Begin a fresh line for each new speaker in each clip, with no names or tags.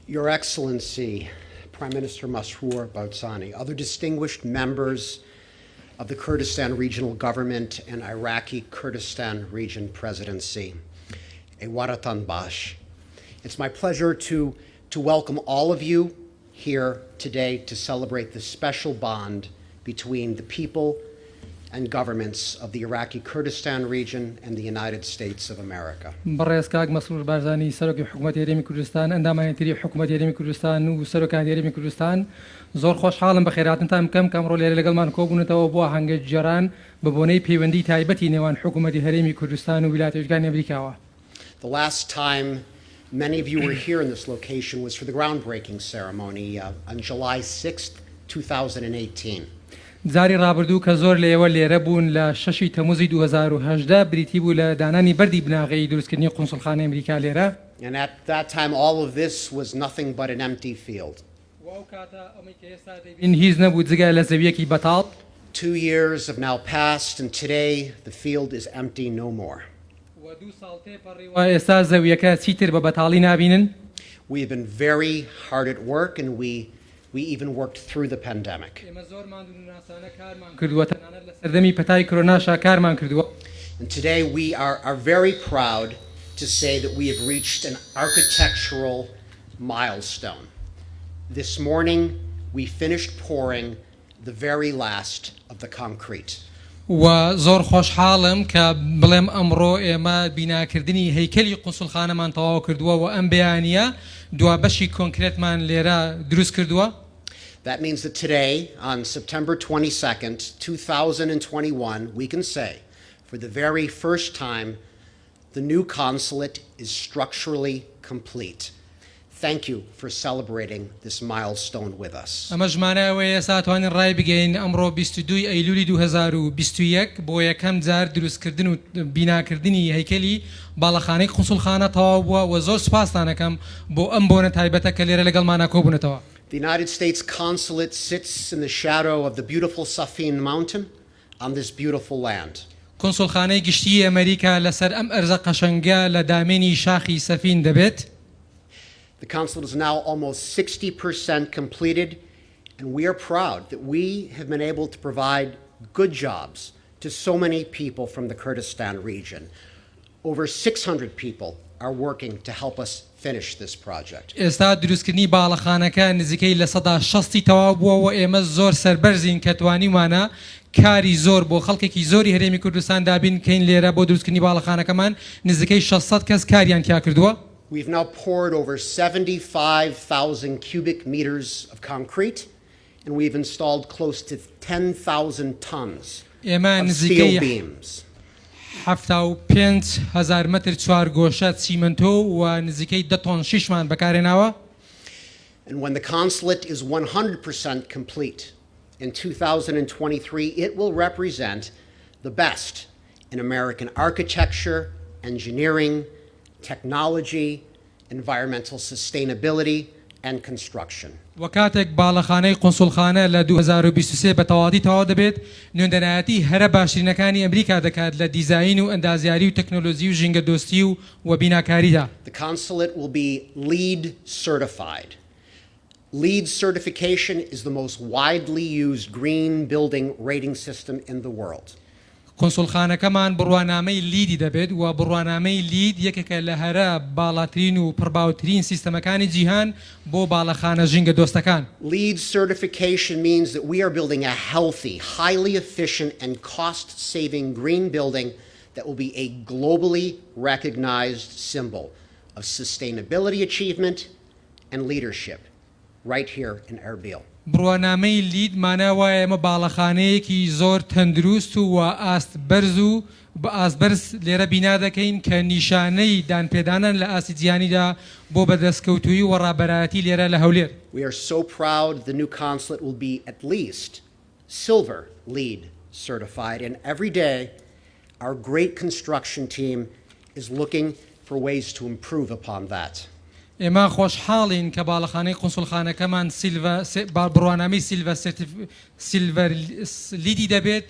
Your Excellency, Prime Minister Masroor Barzani, other distinguished members of the Kurdistan Regional Government and Iraqi Kurdistan Region Presidency, Waratan Bash. It's my pleasure to welcome all of you here today to celebrate the special bond between the people and governments of the Iraqi Kurdistan region and the United States of America.
برئيس كاغ مسرور بارزاني سرك حكومة يريمي كردستان عندما تري حكومة يريمي كردستان وسرك يريمي كردستان زور خوش حالم بخيرات انتم كم رول لەگەڵ مان کۆبوون تەوە بۆ هەنگە جێران بە بۆنەی پەیوەندی تایبەتی نێوان حکوومەتی هەرێمی کوردستان و ویلایەتە یەکگرتووەکانی ئەمریکاوە.
The last time many of you were here in this location was for the groundbreaking ceremony on July 6th, 2018.
جاری ڕابردوو کە زۆر لێوە لێرە بوون لە 6 تەموزی 2018 بریتی بوو لە دانانی بەردی بناغی دروستکردنی قونسوڵخانەی ئەمریکا لێرە.
And at that time all of this was nothing but an empty field.
هیچ نەبوو جگە لە زەویەکی بەتاڵ.
2 years have now passed and today the field is empty no more.
ئێستا زەویەکە چیتر بە بەتاڵی نابینن.
We have been very hard at work and we even worked through the pandemic. And today we are very proud to say that we have reached an architectural milestone. This morning we finished pouring the very last of the concrete.
و زۆر خۆشحاڵم کە بڵێم ئەمڕۆ ئێمە بیناکردنی هەیکەلی قونسوڵخانەمان تەواو کردووە و ئەم بەیانیە دوا بەشی کۆنکرێتمان لێرە دروست کردووە.
That means that today, on September 22nd, 2021, we can say, for the very first time, the new consulate is structurally complete. Thank you for celebrating this milestone with us.
ئەمە ژمانەوەیە ساتوانین ڕای بگەین ئەمڕۆ 22 ئەیلولی 2021 بۆ یەکەم جار دروستکردن و بیناکردنی هەیکەلی باڵەخانەی قونسوڵخانە تەواو بووە و زۆر سوپاسدان دەکەم بۆ ئەم بۆنە تایبەتە کە لێرە لەگەڵمانە کۆبوونەتەوە.
The United States consulate sits in the shadow of the beautiful Safin mountain on this beautiful land.
کونسوڵخانەی گشتی ئەمریکا لەسەر ئەم ئەرزە قەشەنگە لە دامێنی شاخی سەفین دەبێت.
The consulate is now almost 60% completed, and we are proud that we have been able to provide good jobs to so many people from the Kurdistan region. Over 600 people are working to help us finish this project.
ئێستا دروستکردنی باڵەخانەکە نزیکەی لە 160 تەواو بووە و ئێمە زۆر سەربەرزین کە توانیمانە کاری زۆر بۆ خەڵکێکی زۆری هەرێمی کوردستان دابین کەین لێرە بۆ دروستکردنی باڵەخانەکەمان نزیکەی 600 کەس کاریان تیا کردووە.
We've now poured over 75,000 cubic meters of concrete, and we've installed close to 10,000 tons of steel beams.
75,000 متر چوارگۆشە چیمنتۆ و نزیکەی 10 تۆن شیشمان بەکارهێناوە.
And when the consulate is 100% complete in 2023, it will represent the best in American architecture, engineering, technology, environmental sustainability, and construction.
وەکاتێک باڵەخانەی قونسوڵخانە لە 2023 بە تەواوی تەواو دەبێت نوێنەرایەتی هەرە باشترینەکانی ئەمریکا دەکات لە دیزاین و ئەندازیاری و تەکنۆلۆژی و ژینگە دۆستی و بیناکاریدا.
The consulate will be LEED certified. LEED certification is the most widely used green building rating system in the world.
کونسوڵخانەکەمان بڕوانامەی لیدی دەبێت و بڕوانامەی لید یەکێکە لە هەرە باڵاترین و پڕباوترین سیستەمەکانی جیهان بۆ باڵەخانە ژینگە دۆستەکان.
LEED certification means that we are building a healthy, highly efficient and cost-saving green building that will be a globally recognized symbol of sustainability achievement and leadership right here in Erbil.
بڕوانامەی لید ماناوایە ئەمە باڵەخانەیەکی زۆر تەندروست و ئاست بەرز و بە ئاست بەرز لێرە بینا دەکەین کە نیشانەی دانپێدانن لە ئاسی جیهانیدا بۆ بەدەستکەوتووی و ڕابەرایەتی لێرە لە هەولێر.
We are so proud the new consulate will be at least silver LEED certified, and every day our great construction team is looking for ways to improve upon that.
ئێمە خۆشحاڵین کە باڵەخانەی قونسوڵخانەکەمان بڕوانامەی سیلڤەر لیدی دەبێت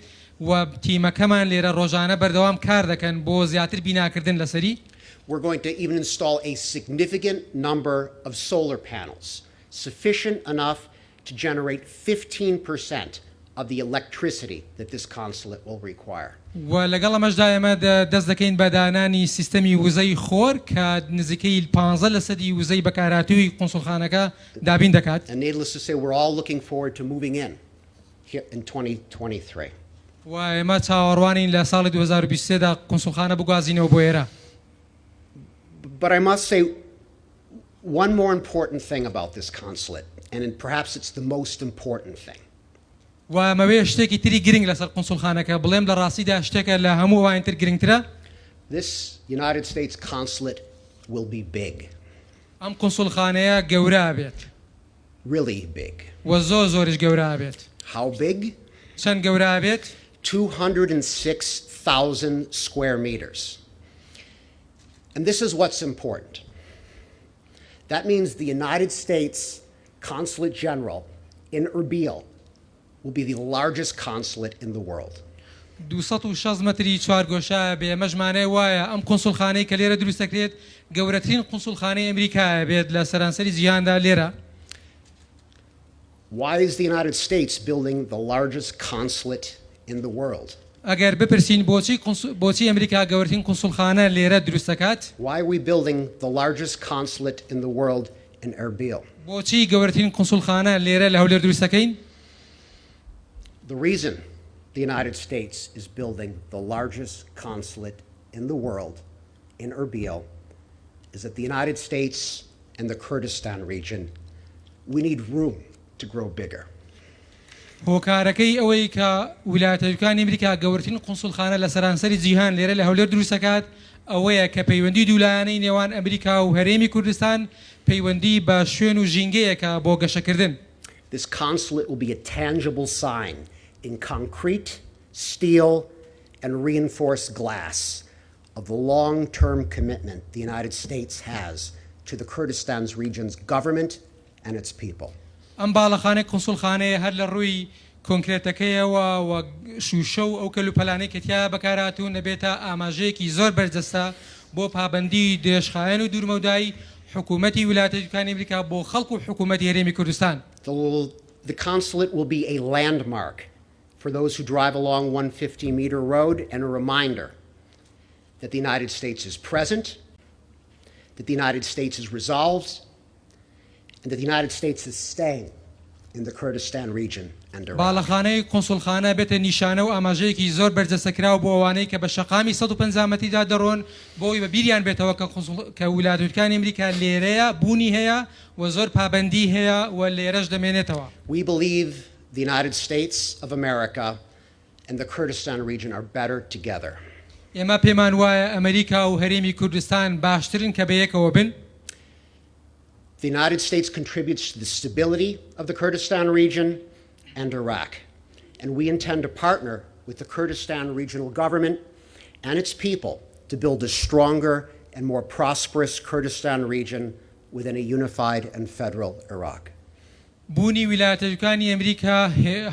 و تیمەکەمان لێرە ڕۆژانە بەردەوام کار دەکەن بۆ زیاتر بیناکردن لەسەری.
We're going to even install a significant number of solar panels, sufficient enough to generate 15% of the electricity that this consulate will require.
و لەگەڵ ئەمەشدا ئێمە دەست دەکەین بە دانانی سیستەمی وزەی خۆر کە نزیکەی 15% وزەی بەکارهاتووی قونسوڵخانەکە دابین دەکات.
And needless to say, we're all looking forward to moving in here in 2023.
و ئێمە چاوەڕوانین لە ساڵی 2023دا قونسوڵخانە بگوازینەوە بۆ ئێرە.
But I must say one more important thing about this consulate, and perhaps it's the most important thing.
و مەوێ شتێکی تری گرنگ لەسەر قونسوڵخانەکە بڵێم لە ڕاستیدا شتێکە لە هەموو ئەوانتر گرنگترە.
This United States consulate will be big.
ئەم قونسوڵخانەیە گەورە بێت.
Really big.
و زۆریش گەورە بێت.
How big?
چەند گەورە بێت؟
206,000 square meters. And this is what's important. That means the United States Consulate General in Erbil will be the largest consulate in the world.
260 متری چوارگۆشە بێ مەژمانەی وایە ئەم قونسوڵخانەی کە لێرە دروست دەکرێت گەورەترین قونسوڵخانەی ئەمریکایە بێت لە سەرانسەری جیهاندا لێرە.
Why is the United States building the largest consulate in the world?
ئەگەر بپرسین بۆچی ئەمریکا گەورەترین قونسوڵخانە لێرە دروست دەکات؟
Why are we building the largest consulate in the world in Erbil?
بۆچی گەورەترین قونسوڵخانە لێرە لە هەولێر دروست دەکەین؟
The reason the United States is building the largest consulate in the world in Erbil is that the United States and the Kurdistan region, we need room to grow bigger.
هۆکارەکەی ئەوەی کە ویلایەتەکانی ئەمریکا گەورەترین قونسوڵخانە لە سەرانسەری جیهان لێرە لە هەولێر دروست دەکات ئەوەیە کە پەیوەندی دوولایانەی نێوان ئەمریکا و هەرێمی کوردستان پەیوەندی بە شوێن و ژینگەیەکە بۆ گەشەکردن.
This consulate will be a tangible sign in concrete, steel, and reinforced glass of the long-term commitment the United States has to the Kurdistan's region's government and its people.
ئەم باڵەخانەی قونسوڵخانەیە هەر لە ڕووی کۆنکرێتەکەیەوە و شوشە و ئەو کەلوپەلانەی کە تیا بەکارهاتوون دەبێتە ئاماژەیەکی زۆر بەرجەستە بۆ پابەندی دێشخایەن و دوورمەودای حکوومەتی ویلایەتەکانی ئەمریکا بۆ خەڵک و حکوومەتی هەرێمی کوردستان.
The consulate will be a landmark for those who drive along 150-meter road and a reminder that the United States is present, that the United States is resolved, and that the United States is staying in the Kurdistan region and Iraq.
باڵەخانەی قونسوڵخانە بێتە نیشانە و ئاماژەیەکی زۆر بەرجەستەکراو بۆ ئەوانەی کە بە شەقامی 150 مەتریدا دەڕۆن بۆی بە بیریان بێتەوە کە ویلایەتەکانی ئەمریکا لێرەیە بوونی هەیە و زۆر پابەندی هەیە و لێرەش دەمێنێتەوە.
We believe the United States of America and the Kurdistan region are better together.
ئێمە پێمان وایە ئەمریکا و هەرێمی کوردستان باشترن کە بەیەکەوە بن.
The United States contributes to the stability of the Kurdistan region and Iraq, and we intend to partner with the Kurdistan regional government and its people to build a stronger and more prosperous Kurdistan region within a unified and federal Iraq.
بوونی ویلایەتەکانی ئەمریکا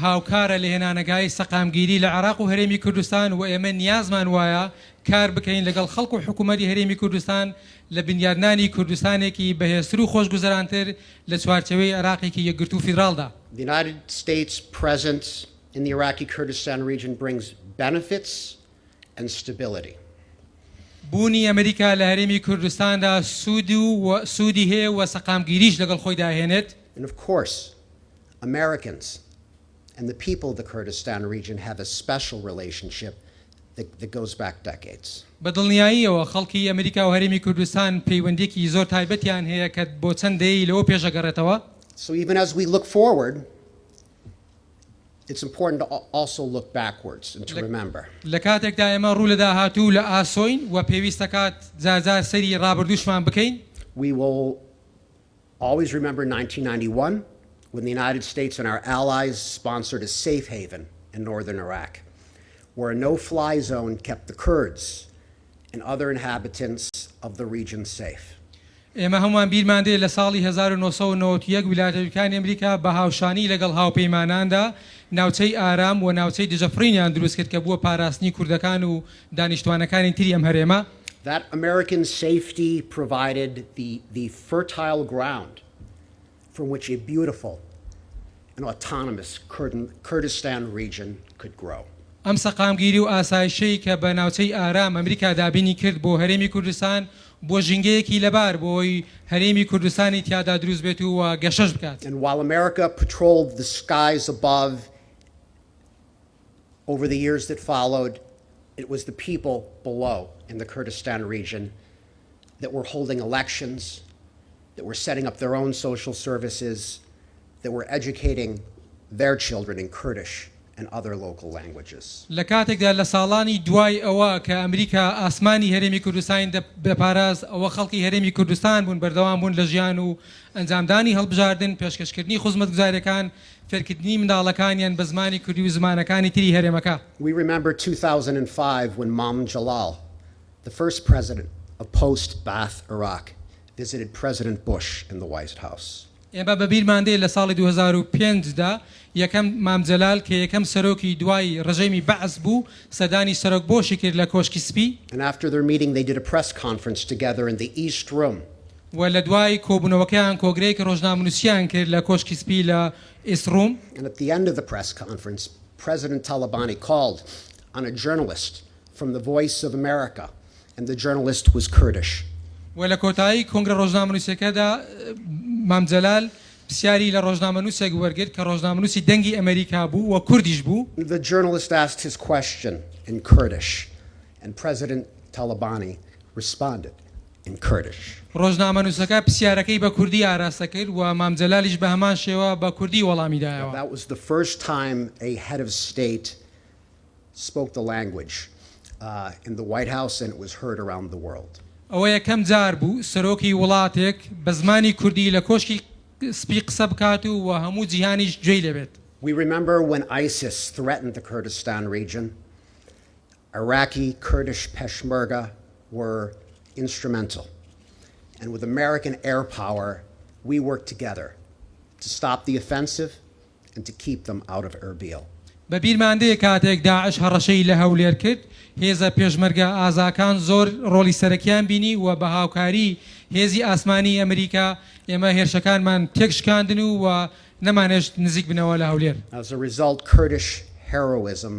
هاوکارە لە هێنانەگای سەقامگیری لە عێراق و هەرێمی کوردستان و ئێمە نیازمان وایە کار بکەین لەگەڵ خەڵک و حکوومەتی هەرێمی کوردستان لە بنیادنانی کوردستانێکی بەهێزتر و خۆشگوزەرانتر لە چوارچەوەی عێراقێکی یەکگرتوو و فیدراڵدا.
The United States presence in the Iraqi Kurdistan region brings benefits and stability.
بوونی ئەمریکا لە هەرێمی کوردستاندا سوودی هەیە و سەقامگیریش لەگەڵ خۆی داهێنێت.
And of course, Americans and the people of the Kurdistan region have a special relationship that goes back decades.
بەدڵنیاییەوە خەڵکی ئەمریکا و هەرێمی کوردستان پەیوەندێکی زۆر تایبەتیان هەیە کە بۆ چەند دەیە لەوە پێشەگەڕێتەوە.
So even as we look forward, it's important to also look backwards and to remember.
لە کاتێکدا ئێمە ڕوو لە داهاتوو لە ئاسۆین و پێویستە کات جار سەری ڕابردووشمان بکەین.
We will always remember 1991 when the United States and our allies sponsored a safe haven in northern Iraq, where a no-fly zone kept the Kurds and other inhabitants of the region safe.
ئێمە هەمووان بیرمان دێ لە ساڵی 1991 ویلایەتەکانی ئەمریکا بە هاوشانی لەگەڵ هاوپەیماناندا ناوچەی ئارام و ناوچەی دژەفرینیان دروست کرد کە بووە پاراستنی کوردەکان و دانیشتوانەکانی تری ئەم هەرێمە.
That American safety provided the fertile ground from which a beautiful and autonomous Kurdistan region could grow.
ئەم سەقامگیری و ئاسایشەی کە بە ناوچەی ئارام ئەمریکا دابینی کرد بۆ هەرێمی کوردستان بۆ ژینگەیەکی لەبار بۆی هەرێمی کوردستانی تیادا دروست بێت و گەشەش بکات.
And while America patrolled the skies above over the years that followed, it was the people below in the Kurdistan region that were holding elections, that were setting up their own social services, that were educating their children in Kurdish and other local languages.
لە کاتێکدا لە ساڵانی دوای ئەوە کە ئەمریکا ئاسمانی هەرێمی کوردستان بەپاراز ئەوە خەڵکی هەرێمی کوردستان بوون بەردەوام بوون لە ژیان و ئەنجامدانی هەڵبژاردن پێشکەشکردنی خزمەتگوزاریەکان فێرکردنی منداڵەکانیان بە زمانی کوردی و زمانەکانی تری هەرێمەکە.
We remember 2005 when Mam Jalal, the first president of post-Ba'ath Iraq, visited President Bush in the White House.
ئێمە بەبیرماندەی لە ساڵی 2005دا یەکەم مامجەلال کە یەکەم سەرۆکی دوای ڕژەمی بەعس بوو سەدانی سەرۆک بۆشی کرد لە کۆشکی سپی.
And after their meeting they did a press conference together in the East Room.
و لە دوای کۆبوونەوەکەیان کۆگرەیەک ڕۆژنامەنووسیان کرد لە کۆشکی سپی لە ئیسروم.
And at the end of the press conference, President Talabani called on a journalist from the Voice of America, and the journalist was Kurdish.
و لە کۆتایی کۆنگرە ڕۆژنامەنووسیەکەدا مامجەلال پرسیاری لە ڕۆژنامەنووسێک وەرگرت کە ڕۆژنامەنووسی دەنگی ئەمریکا بوو و کوردیش بوو.
The journalist asked his question in Kurdish, and President Talabani responded in Kurdish.
ڕۆژنامەنووسەکە پرسیارەکەی بە کوردی ئاراستە کرد و مامجەلالیش بە هەمان شێوە بە کوردی وەڵامی دایەوە.
That was the first time a head of state spoke the language in the White House, and it was heard around the world.
ئەوە یەکەم جار بوو سەرۆکی وڵاتێک بە زمانی کوردی لە کۆشکی سپی قسە بکات و هەموو جیهانیش گوێی لێبێت.
We remember when ISIS threatened the Kurdistan region, Iraqi Kurdish Peshmerga were instrumental. And with American air power, we worked together to stop the offensive and to keep them out of Erbil.
بەبیرماندەیە کاتێک داعش هەڕەشەی لە هەولێر کرد هێزە پێشمەرگە ئازاکان زۆر ڕۆلی سەرەکیان بینی و بە هاوکاری هێزی ئاسمانی ئەمریکا ئێمە هێرشەکانمان تێکشکاندن و نەمانێشت نزیک بنەوە لە هەولێر.
As a result, Kurdish heroism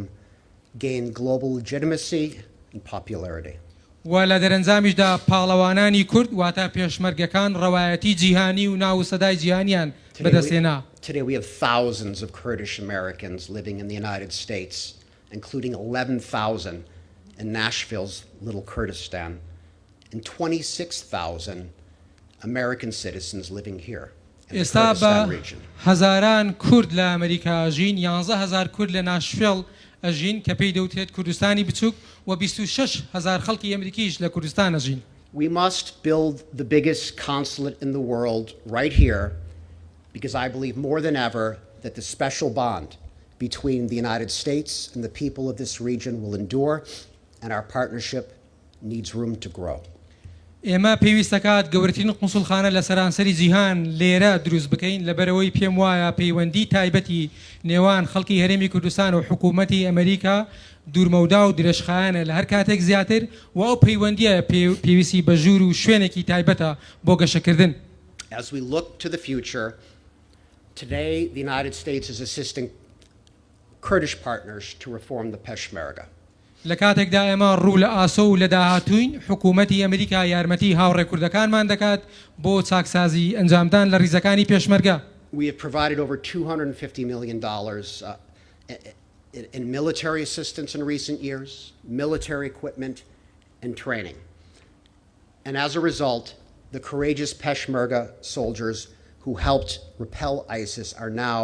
gained global legitimacy and popularity.
و لە دەرەنجامیشدا پاڵەوانانی کورد واتە پێشمەرگەکان ڕەوایەتی جیهانی و ناو سەدای جیهانیان بەدەستێنا.
Today we have thousands of Kurdish Americans living in the United States, including 11,000 in Nashville's Little Kurdistan, and 26,000 American citizens living here in the Kurdistan region.
هەزاران کورد لە ئەمریکا ئەژین 11,000 کورد لە ناشڤیل ئەژین کە پێی دەوترێت کوردستانی بچووک و 26,000 خەڵکی ئەمریکیش لە کوردستان ئەژین.
We must build the biggest consulate in the world right here, because I believe more than ever that the special bond between the United States and the people of this region will endure, and our partnership needs room to grow.
ئێمە پێویستەکات گەورەترین کونسوڵخانە لە سەرانسەری جیهان لێرە دروست بکەین لەبەرەوەی پێم وایە پەیوەندی تایبەتی نێوان خەڵکی هەرێمی کوردستان و حکوومەتی ئەمریکا دوورمەودا و درێژخایانە لە هەر کاتێک زیاتر و ئەو پەیوەندیە پێویستی بە ژوور و شوێنێکی تایبەتە بۆ گەشەکردن.
As we look to the future, today the United States is assisting Kurdish partners to reform the Peshmerga.
لە کاتێکدا ئێمە ڕوو لە ئاسۆ و لە داهاتووین حکوومەتی ئەمریکا یارمەتی هاوڕێ کوردەکانمان دەکات بۆ چاکسازی ئەنجامدان لە ریزەکانی پێشمەرگە.
We have provided over $250 million in military assistance in recent years, military equipment, and training. And as a result, the courageous Peshmerga soldiers who helped repel ISIS are now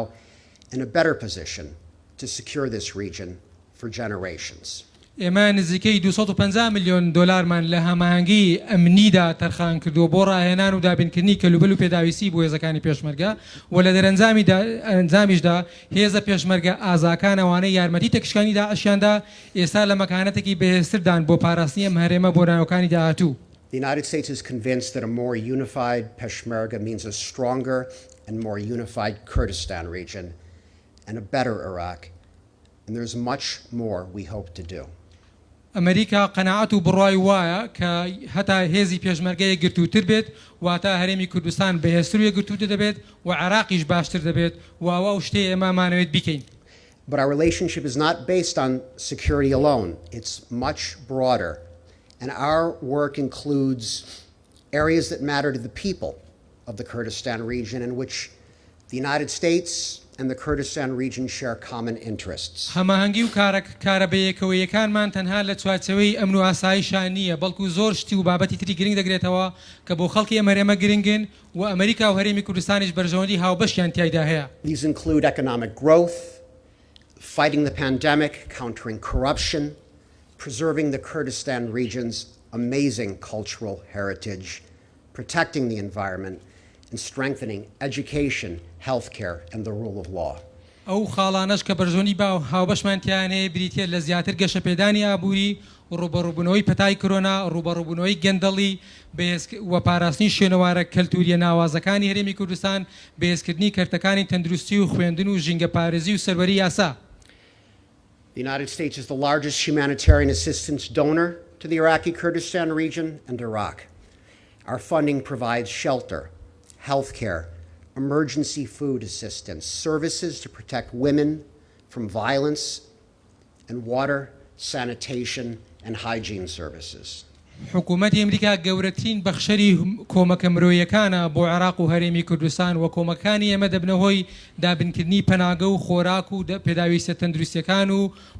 in a better position to secure this region for generations.
ئێمە نزیکەی 250 میلیۆن دۆلارمان لە هەماهەنگی ئەمنیدا تەرخان کردووە بۆ ڕاهێنان و دابینکردنی کەلوبەل و پێداویستی بۆ هێزەکانی پێشمەرگە و لە دەرەنجامیشدا هێزە پێشمەرگە ئازاکان ئەوانەی یارمەتی تەکشکانی داعشیاندا ئێستا لە مەکانەتێکی بەهێزتردان بۆ پاراستنی ئەم هەرێمە بۆ ناوەکانی داهاتوو.
The United States is convinced that a more unified Peshmerga means a stronger and more unified Kurdistan region and a better Iraq, and there's much more we hope to do.
ئەمریکا قەناعەت و بڕای وایە کە هەتا هێزی پێشمەرگەیە گرتووتر بێت واتە هەرێمی کوردستان بەهێزتر و یەکگرتووتر دەبێت و عێراقیش باشتر دەبێت و ئەوە شتەیە ئێمە مانەوێت بیکەین.
But our relationship is not based on security alone. It's much broader. And our work includes areas that matter to the people of the Kurdistan region in which the United States and the Kurdistan region share common interests.
هەماهەنگی و کارەبەیەکەوەیەکانمان تەنها لە چوارچەوەی ئەمن و ئاسایشان نییە بەڵکو زۆر شتی و بابەتی تری گرنگ دەگرێتەوە کە بۆ خەڵکی ئەمەرێمە گرنگن و ئەمریکا و هەرێمی کوردستانیش بەرژەوەندی هاوبەشیان تیایدا هەیە.
These include economic growth, fighting the pandemic, countering corruption, preserving the Kurdistan region's amazing cultural heritage, protecting the environment, and strengthening education, healthcare, and the rule of law.
ئەو خاڵانەش کە بەرژەوەندی با هاوبەشمان تیانەیە بریتە لە زیاتر گەشەپێدانی ئابووری ڕوبەڕووبوونەوەی پەتای کۆرۆنا ڕوبەڕووبوونەوەی گەندەڵی و پاراستنی شوێنەوارە کەلتوریە ناوازەکانی هەرێمی کوردستان بەهێزکردنی کەرتەکانی تەندروستی و خوێندن و ژینگە پارێزی و سەروەری یاسا.
The United States is the largest humanitarian assistance donor to the Iraqi Kurdistan region and Iraq. Our funding provides shelter, health care, emergency food assistance, services to protect women from violence, and water, sanitation, and hygiene services.
حکوومەتی ئەمریکا گەورەترین بەخشەری کۆمەکە مرۆییەکانە بۆ عێراق و هەرێمی کوردستان و کۆمەکانی ئێمە دەبنەوەی دابنکردنی پەناگە و خۆراک و پێداویستە تەندروستیەکان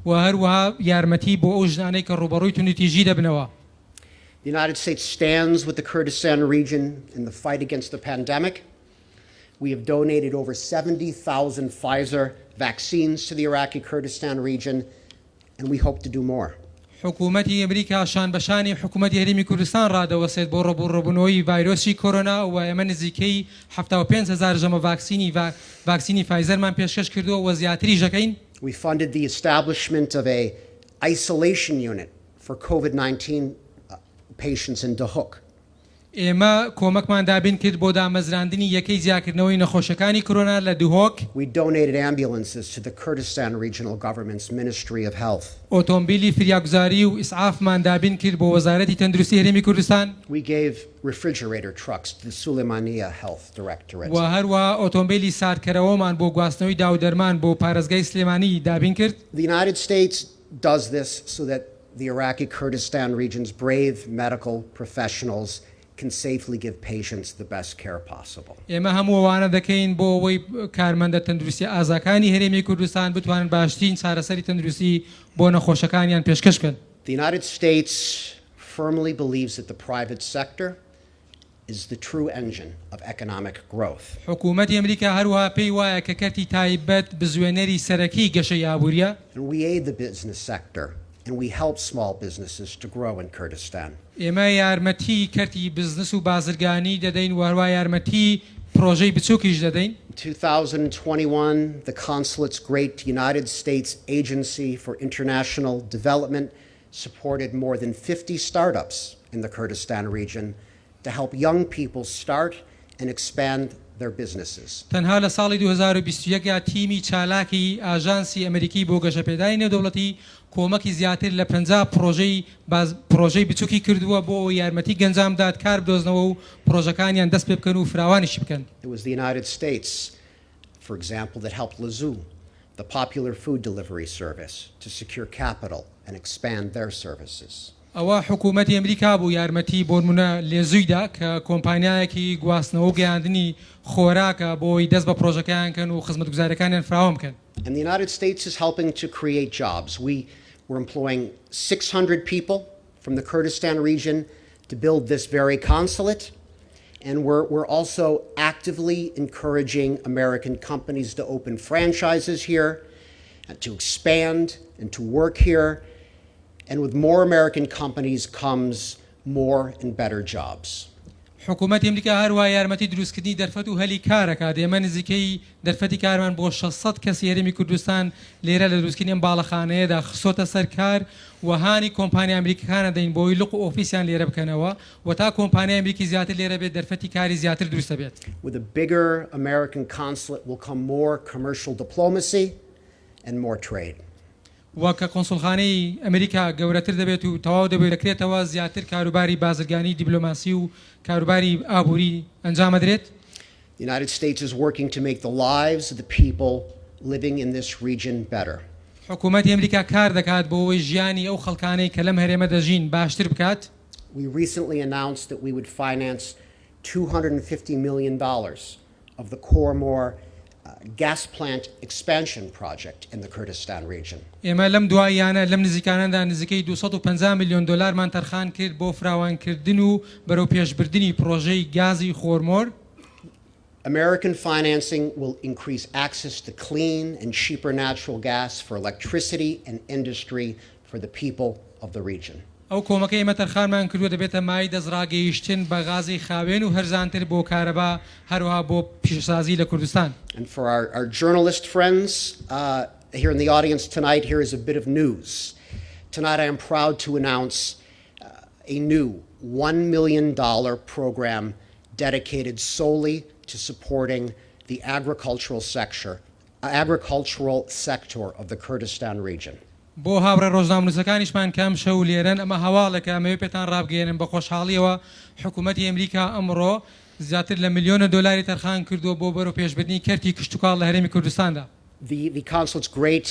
و هەروەها یارمەتی بۆ ئەو ژنانەی کە ڕوبەڕووی توندوتیژی دەبنەوە.
The United States stands with the Kurdistan region in the fight against the pandemic. We have donated over 70,000 Pfizer vaccines to the Iraqi Kurdistan region, and we hope to do more.
حکوومەتی ئەمریکا شان بەشانی حکوومەتی هەرێمی کوردستان ڕادەوەسێت بۆ ڕەبوونەوەی ڤایرۆسی کۆرۆنا و ئێمە نزیکەی 75,000 ژەمە ڤاکسینی فایزەرمان پێشکەش کردووە و زیاتری ژەکەین.
We funded the establishment of an isolation unit for COVID-19 patients in Dahuk.
ئێمە کۆمەکمان دابین کرد بۆ دامەزراندنی یەکەی زیاکردنەوەی نەخۆشەکانی کۆرۆنا لە دوهۆک.
We donated ambulances to the Kurdistan Regional Government's Ministry of Health.
ئۆتۆمبیلی فریاگوزاری و ئیسعافمان دابین کرد بۆ وەزارەتی تەندروستی هەرێمی کوردستان.
We gave refrigerator trucks to the Suleimaniya Health Directorate.
و هەروە ئۆتۆمبیلی ساردکەرەوەمان بۆ گواستنەوەی داودەرمان بۆ پارێزگای سلێمانی دابین کرد.
The United States does this so that the Iraqi Kurdistan region's brave medical professionals can safely give patients the best care possible.
ئێمە هەموو ئەوانە دەکەین بۆ ئەوەی کارمەندە تەندروستی ئازاکانی هەرێمی کوردستان بتوانن باشترین چارەسەری تەندروستی بۆ نەخۆشەکانیان پێشکەش بکەن.
The United States firmly believes that the private sector is the true engine of economic growth.
حکوومەتی ئەمریکا هەروەها پێی وایە کە کەرتی تایبەت بزوێنەری سەرەکی گەشەی ئابووریە.
And we aid the business sector and we help small businesses to grow in Kurdistan.
ئێمە یارمەتی کەرتی بزنس و بازرگانی دەدەین و هەروە یارمەتی پرۆژەی بچووکیش دەدەین.
In 2021, the consulate's great United States Agency for International Development supported more than 50 startups in the Kurdistan region to help young people start and expand their businesses.
تەنها لە ساڵی 2021 تیمی چالاکی ئاژانسی ئەمریکی بۆ گەشەپێدانی نێودەوڵەتی کۆمەکی زیاتر لە 50 پرۆژەی بچووکی کردووە بۆ یارمەتی گەنجامدات کار بدۆزنەوە و پرۆژەکانیان دەست پێ بکەن و فراوانیشی بکەن.
It was the United States, for example, that helped Lazoo, the popular food delivery service, to secure capital and expand their services.
ئەوە حکوومەتی ئەمریکا بوو یارمەتی بۆ نمونە لێزوویدا کە کۆمپانیایەکی گواستنەوە و گەیاندنی خۆراکە بۆی دەست بە پرۆژەکەیان کەن و خزمەتگوزاریەکانیان فراوام بکەن.
And the United States is helping to create jobs. We're employing 600 people from the Kurdistan region to build this very consulate. And we're also actively encouraging American companies to open franchises here, and to expand and to work here. And with more American companies comes more and better jobs.
حکوومەتی ئەمریکا هەروە یارمەتی دروستکردنی دەرفەت و هەلی کارەکات. ئێمە نزیکەی دەرفەتی کارمان بۆ 600 کەسی هەرێمی کوردستان لێرە لە دروستکردنی ئەم باڵەخانەیەدا خسۆتە سەر کار و هانی کۆمپانیا ئەمریکیەکانە دەین بۆی لوق و ئۆفیسیان لێرە بکەنەوە و تا کۆمپانیا ئەمریکی زیاتر لێرە بێت دەرفەتی کاری زیاتر دروستە بێت.
With a bigger American consulate will come more commercial diplomacy and more trade.
و کە کونسوڵخانەی ئەمریکا گەورەتر دەبێت و تەواو دەکرێتەوە زیاتر کاروباری بازرگانی دیبلۆماسی و کاروباری ئابووری ئەنجام دەدرێت.
The United States is working to make the lives of the people living in this region better.
حکوومەتی ئەمریکا کار دەکات بۆ ئەوەی ژیانی ئەو خەڵکانەی کە لەم هەرێمە دەژین باشتر بکات.
We recently announced that we would finance $250 million of the Kormor gas plant expansion project in the Kurdistan region.
ئێمە لەم دواییانە لەم نزیکانەدا نزیکەی 250 میلیۆن دلارمان تەرخان کرد بۆ فراوانکردن و بەرەو پێشبردننی پرۆژەی گازی خۆرمۆر.
American financing will increase access to clean and cheaper natural gas for electricity and industry for the people of the region.
ئەو کۆمەکە ئێمە تەرخانمان کردووە دەبێتە مای دەستڕاگەیشتن بە غازی خاوێن و هەرزانتر بۆ کارەبا هەروەها بۆ پیشەسازی لە کوردستان.
And for our journalist friends here in the audience tonight, here is a bit of news. Tonight I am proud to announce a new $1 million program dedicated solely to supporting the agricultural sector of the Kurdistan region.
بۆ هاوڕێ ڕۆژنامەنووسەکانیشمان کەم شەو لێرن ئەمە هەواڵێکە ئەمەوێ پێتان ڕابگەێنن بە خۆشحاڵیەوە حکوومەتی ئەمریکا ئەمڕۆ زیاتر لە ملیۆنە دۆلاری تەرخان کردووە بۆ بەرەو پێشبردننی کەرتی کشتتوکاڵ لە هەرێمی کوردستاندا.
The consulate's great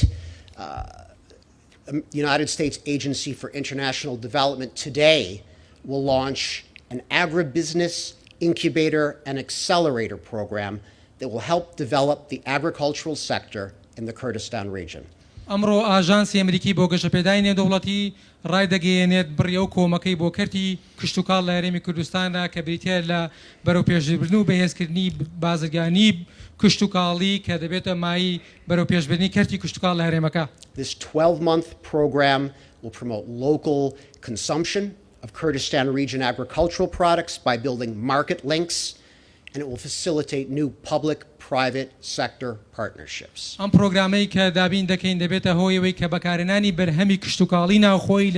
United States Agency for International Development today will launch an agribusiness incubator and accelerator program that will help develop the agricultural sector in the Kurdistan region.
ئەمڕۆ ئاژانسی ئەمریکی بۆ گەشەپێدای نێودەوڵەتی ڕایدەگەیەنێت بڕیە و کۆمەکەی بۆ کەرتی کشتتوکاڵ لە هەرێمی کوردستاندا کە بریتە لە بەرەو پێشبردن و بەهێزکردنی بازرگانی کشتتوکاڵی کە دەبێتە مای بەرەو پێشبردننی کەرتی کشتتوکاڵ لە هەرێمەکە.
This 12-month program will promote local consumption of Kurdistan region agricultural products by building market links, and it will facilitate new public-private sector partnerships.
ئەم پرۆگرامەی کە دابین دەکەین دەبێتە هۆیەوەی کە بەکارهێنانی بەرهەمی کشتتوکاڵی ناوخۆی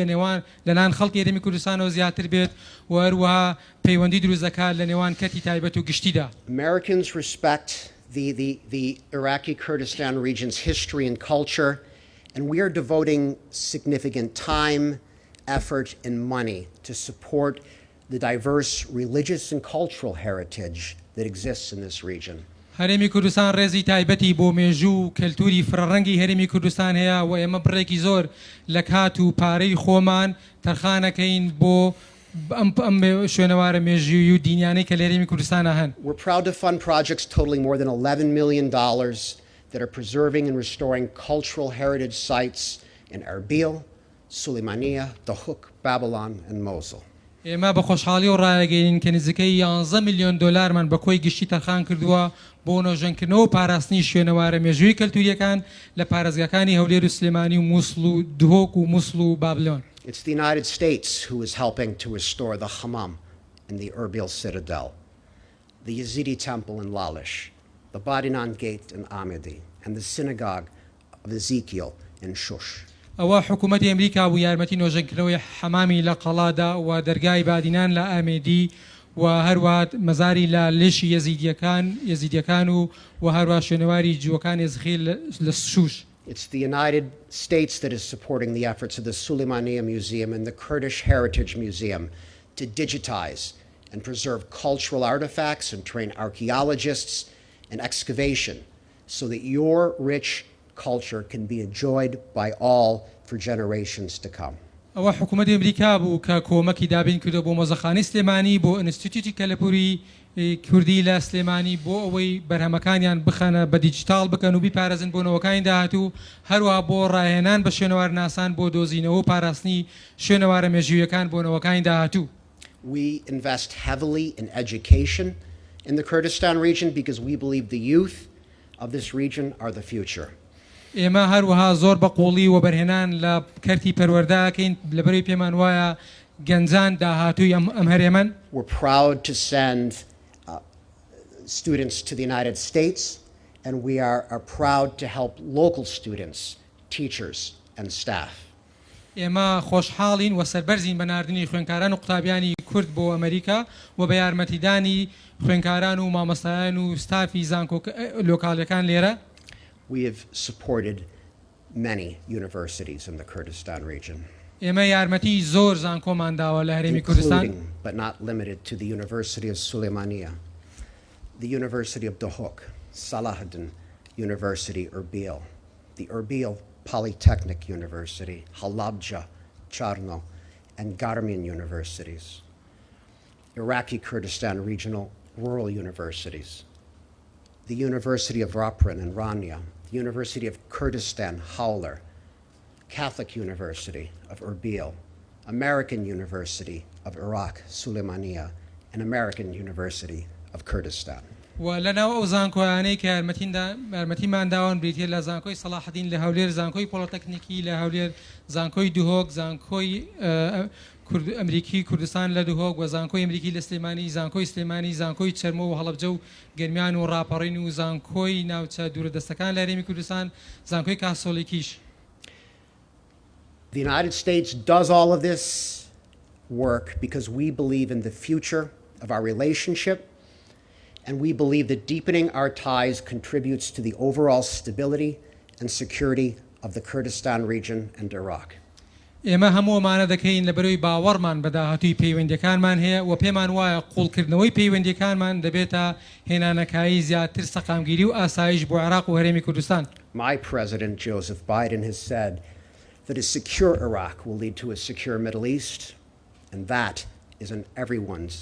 لە نان خەڵکی هەرێمی کوردستانەوە زیاتر بێت و هەروەها پەیوەندی دروست دەکات لە نێوان کەتی تایبەت و گشتیدا.
Americans respect the Iraqi Kurdistan region's history and culture, and we are devoting significant time, effort, and money to support the diverse religious and cultural heritage that exists in this region.
هەرێمی کوردستان ڕێزی تایبەتی بۆ مێژوو کەلتوری فرەڕەنگی هەرێمی کوردستان هەیە و ئێمە بڕێکی زۆر لە کات و پارەی خۆمان تەرخانەکەین بۆ ئەم شوێنەوارە مێژووی و دینیانەی کە لە هەرێمی کوردستانە هەن.
We're proud to fund projects totaling more than $11 million that are preserving and restoring cultural heritage sites in Erbil, Suleimania, Dahuk, Babylon, and Mosul.
ئێمە بە خۆشحاڵی و ڕایەگەین کە نزیکەی 11 میلیۆن دلارمان بە کۆی گشتی تەرخان کردووە بۆ نۆژەنکردنەوە و پاراستنی شوێنەوارە مێژووی کەلتوریەکان لە پارێزگاکانی هەولێر و سلێمانی و مووسڵ و دهۆک و مووسڵ و بابلۆن.
It's the United States who is helping to restore the Hammam in the Erbil citadel, the Yazidi temple in Lalish, the Badinan gate in Amidi, and the synagogue of Ezekiel in Shush.
ئەوە حکوومەتی ئەمریکا بوو یارمەتی نۆژەنکردنەوەی حەمامی لە قەڵادا و دەرگای بادینان لە ئامێدی و هەروات مەزاری لە لێشی یەزیدیەکان و هەروە شوێنەواری جووەکان ئێزخیل لە شوش.
It's the United States that is supporting the efforts of the Suleimania Museum and the Kurdish Heritage Museum to digitize and preserve cultural artifacts and train archaeologists in excavation so that your rich culture can be enjoyed by all for generations to come.
ئەوە حکوومەتی ئەمریکا بوو کە کۆمەکی دابین کردو بۆ مۆزەخانەی سلێمانی بۆ ئینستیتیوتی کەلەپوری کوردی لە سلێمانی بۆ ئەوەی بەرهەمەکانیان بخەنە بە دیجیتال بکەن و بیپارێزن بۆ نەوەکانی داهاتوو هەروەها بۆ ڕاهێنان بە شوێنەوار ناسان بۆ دۆزینەوە و پاراستنی شوێنەوارە مێژوویەکان بۆ نەوەکانی داهاتوو.
We invest heavily in education in the Kurdistan region because we believe the youth of this region are the future.
ئێمە هەروەها زۆر بە قوڵی و بەرهێنان لە کەرتی پەروەردەکەین لەبەرەوەی پێمان وایە گەنجان داهاتووی ئەم هەرێمەن.
We're proud to send students to the United States, and we are proud to help local students, teachers, and staff.
ئێمە خۆشحاڵین و سەربەرزین بە ناردنی خوێندکاران و قوتابیانی کورد بۆ ئەمریکا و بە یارمەتیدانی خوێندکاران و مامۆستایان و ستافی زانکۆ لۆکاڵیەکان لێرە.
We have supported many universities in the Kurdistan region,
ئێمە یارمەتی زۆر زانکۆمان داوە لە هەرێمی کوردستان
including, but not limited to, the University of Suleimania, the University of Duhok, Salahuddin University, Erbil, the Erbil Polytechnic University, Halabja, Charno, and Garmin universities, Iraqi Kurdistan Regional Rural Universities, the University of Raprin and Rania, the University of Kurdistan, Howler, Catholic University of Erbil, American University of Iraq, Suleimania, and American University of Kurdistan.
و لەناو ئەو زانکۆیانەی کە یارمەتیمان داوان بریتە لە زانکۆی سەلاحەدین لە هەولێر، زانکۆی پۆلیتەکنیکی لە هەولێر، زانکۆی دوهۆک، زانکۆی ئەمریکی کوردستان لە دوهۆک، و زانکۆی ئەمریکی لە سلێمانی، زانکۆی سلێمانی، زانکۆی چەرمۆ و هەڵەبجە و گەرمیان و ڕاپەڕین و زانکۆی ناوچە دوورەدەستەکان لە هەرێمی کوردستان، زانکۆی کاسۆڵێکیش.
The United States does all of this work because we believe in the future of our relationship, and we believe that deepening our ties contributes to the overall stability and security of the Kurdistan region and Iraq.
ئێمە هەمووەمانە دەکەین لە بەرەوەی باوەڕمان بە داهاتووی پەیوەندیەکانمان هەیە و پێمان وایە قوڵکردنەوەی پەیوەندیەکانمان دەبێتە هێنانەکایی زیاتر سەقامگیری و ئاسایش بۆ عێراق و هەرێمی کوردستان.
My President, Joseph Biden, has said that a secure Iraq will lead to a secure Middle East, and that is in everyone's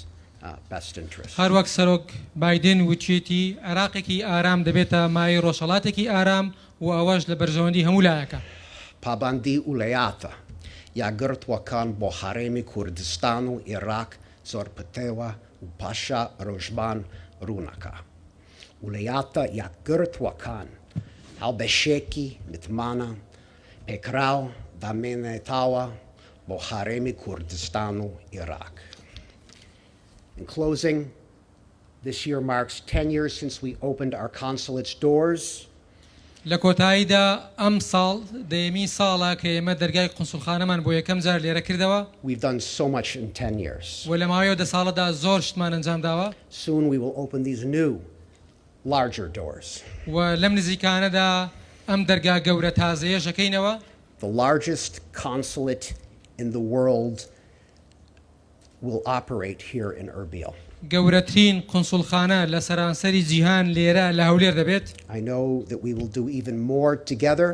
best interest.
هەر وەک سەرۆک بایدن وچێتی عێراقێکی ئارام دەبێتە مای ڕۆژهەڵاتێکی ئارام و ئەوەش لە بەرژەوەندی هەموو لایەکە.
پابەندی وڵایەتە یاگرتوەکان بۆ هەرێمی کوردستان و عێراق زۆر پتێوە و پاشا ڕۆژبان ڕوونەکە. وڵایەتە یاگرتوەکان هەڵبەشێکی متمانە پێکراو دامێنێتەوە بۆ هەرێمی کوردستان و عێراق. In closing, this year marks 10 years since we opened our consulate's doors.
لە کۆتاییدا ئەم ساڵ دەیەمی ساڵە کە ئێمە دەرگای قونسوڵخانەمان بۆ یەکەم جار لێرە کردەوە.
We've done so much in 10 years.
و لە ماوەیەوە 10 ساڵەدا زۆر شتمان ئەنجام داوە.
Soon we will open these new, larger doors.
و لەم نزیکانەدا ئەم دەرگا گەورە تازەیە ژەکەینەوە.
The largest consulate in the world will operate here in Erbil.
گەورەترین قونسوڵخانە لە سەرانسەری جیهان لێرە لە هەولێر دەبێت.
I know that we will do even more together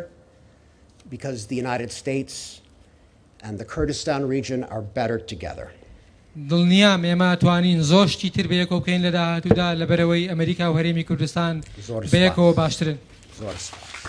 because the United States and the Kurdistan region are better together.
دڵنیام ئێمە توانین زۆر شتی تر بەیەکەوە بکەین لە داهاتوودا لەبەرەوەی ئەمریکا و هەرێمی کوردستان بەیەکەوە باشترن.
زۆر سپاس.